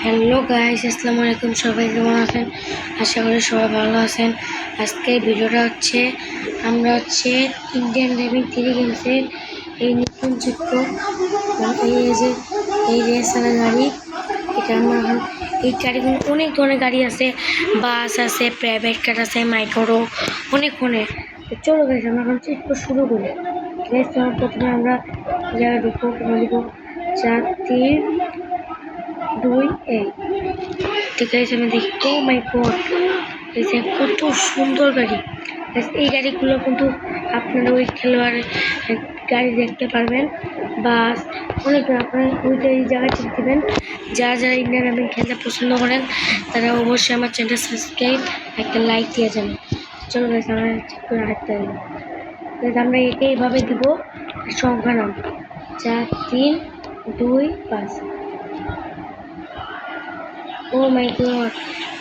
Hello guys, আসসালামু আলাইকুম। সবাই কেমন আছেন? আশা করি সবাই ভালো আছেন। আজকের ভিডিওটা হচ্ছে আমরা ইন্ডিয়ান ড্রাইভিং 3 গেমসের এই নতুন চিত্র এই রেস চালা গাড়ি। এটা আমরা এখন এই গাড়িগুলো অনেক ধরনের গাড়ি আছে, বাস আছে, প্রাইভেট কার আছে, মাইক্রো অনেক। চলো গাইস, আমরা এখন চিত্র শুরু করি। প্রথমে আমরা জায়গা দেখবো 4 3 2 1। ঠিক আছে, আমি দেখি। ও মাই গড, এই যে কত সুন্দর গাড়ি। এই গাড়িগুলো কিন্তু আপনারা ওই খেলোয়াড়ের গাড়ি দেখতে পারবেন। বাস অনেক আপনারা ওইটা এই জায়গায় ঠিক দেবেন। যারা যারা ইন্ডিয়ান ড্রাইভিং খেলতে পছন্দ করেন তারা অবশ্যই আমার চ্যানেলটা সাবস্ক্রাইব, একটা লাইক দিয়ে যাবেন। চলো গাইস, আমরা ঠিক করে আরেকটা দিই। আমরা একে এইভাবে দিব, সংখ্যা নাম 4 3 2 5। ও মাই গড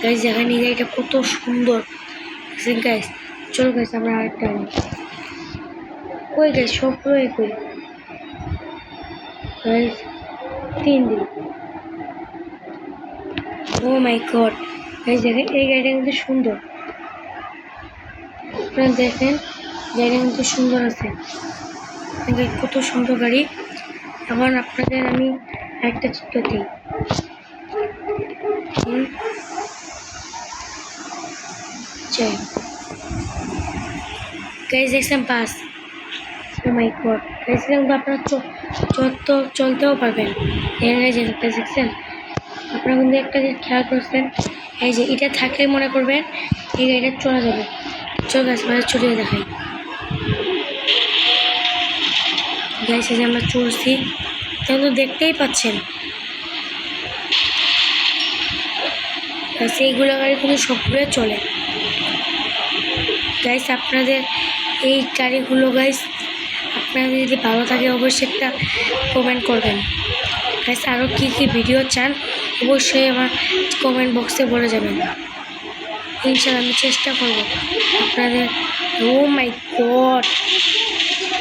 গাইস, দেখেন এই গাড়িটা কত সুন্দর গাইস। চলো গাইস, আমরা আরেকটা আনি। ওই গাইস, সবগুলো একই গাইস। 3 দিন। ও মাই গড গাইস, দেখেন এই গাড়িটা কিন্তু সুন্দর। আপনারা দেখেন গাড়িটা কিন্তু সুন্দর আছে, কত সুন্দর গাড়ি। এখন আপনাদের আমি একটা চিত্র দিই। গাইস দেখছেন বাস। ও মাই গড গাইস, কিন্তু আপনারা চলতেও পারবেন। দেখছেন আপনারা কিন্তু একটা জিনিস খেয়াল করছেন, এই যে এটা থাকলে মনে করবেন এই গাড়িটা চলে যাবে। চল গাছ মানে চলিয়ে দেখাই। গাইস এই যে আমরা চলছি, কিন্তু দেখতেই পাচ্ছেন এইগুলো গাড়ি কিন্তু সবগুলো চলে। গাইস আপনাদের এই গাড়িগুলো গাইস আপনাদের যদি ভালো থাকে অবশ্যই একটা কমেন্ট করবেন। গাইস আরও কী কী ভিডিও চান অবশ্যই আমার কমেন্ট বক্সে বলে যাবেন। ইনশাআল্লাহ আমি চেষ্টা করব আপনাদের। ও মাই গড,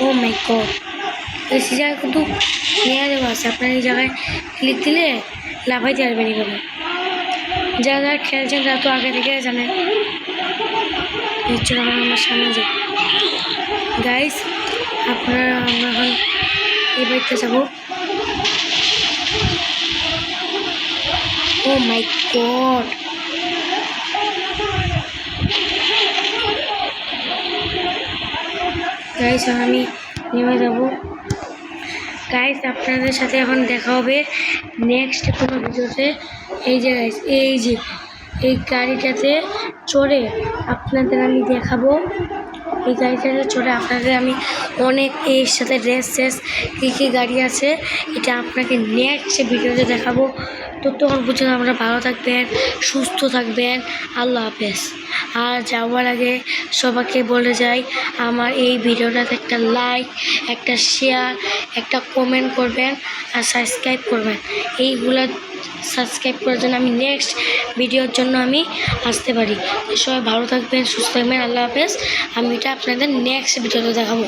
ও মাই গড, এই জায়গায় কিন্তু নেওয়া যাওয়া আছে। আপনার এই জায়গায় ক্লিক দিলে লাফাইতে পারবেন এইভাবে। যারা যারা খেলছেন তারা তো আগে থেকে জানেন। চলো আমার সামনে যাই গাইস। আমরা এখন এই বাড়িতে যাবো। ও মাই গড গাইস, আমি নেমে যাবো গাইস। আপনাদের সাথে এখন দেখা হবে নেক্সট কোনো ভিডিওতে। এই যে গাইস, এই গাড়িটাতে চড়ে আপনাদের আমি দেখাবো। এই গাড়িটাতে চড়ে আপনাদের আমি অনেক এর সাথে রেস কী গাড়ি আছে এটা আপনাকে নেক্সট ভিডিওতে দেখাবো। ততক্ষণ পর্যন্ত আমরা ভালো থাকবেন, সুস্থ থাকবেন। আল্লাহ হাফেজ। আর যাওয়ার আগে সবাইকে বলে যাই, আমার এই ভিডিওটাতে একটা লাইক, একটা শেয়ার, একটা কমেন্ট করবেন আর সাবস্ক্রাইব করবেন। এইগুলো সাবস্ক্রাইব করার জন্য আমি নেক্সট ভিডিওর জন্য আমি আসতে পারি। সবাই ভালো থাকবেন, সুস্থ থাকবেন। আল্লাহ হাফেজ। আমি এটা আপনাদের নেক্সট ভিডিওতে দেখাবো।